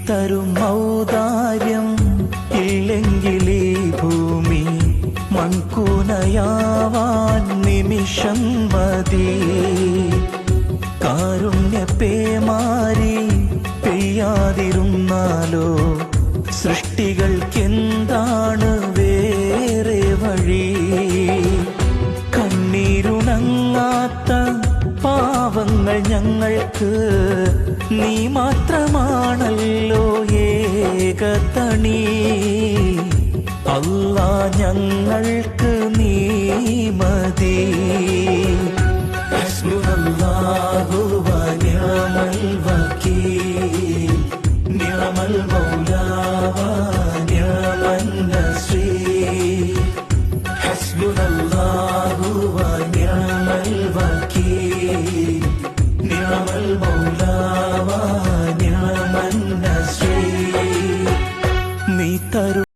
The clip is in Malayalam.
തരും ഔദാര്യം ഇല്ലെങ്കിലേ ഭൂമി മൺകൂനയാവാൻ നിമിഷം മതി. കാരുണ്യപ്പേമാരി പെയ്യാതിരുന്നാലോ സൃഷ്ടികൾക്കെന്താണ് വേറെ വഴി? കണ്ണീരുണങ്ങാത്ത പാവങ്ങൾ ഞങ്ങൾക്ക് നീ മാത്രമാണല്ലോ ഏകതണി. അല്ലാ ഞങ്ങൾക്ക് നീ മതി. ഹസ്ബുനല്ലാഹു വ നിഅമൽ വകീൽ, നിഅമൽ മൗലാ വ നിഅമൻ നസീർ. ഹസ്ബുനല്ലാഹു വ നിഅമൽ വകീൽ, നിഅമൽ മൗലാ വ നിഅമൻ നസീർ. നീ തരും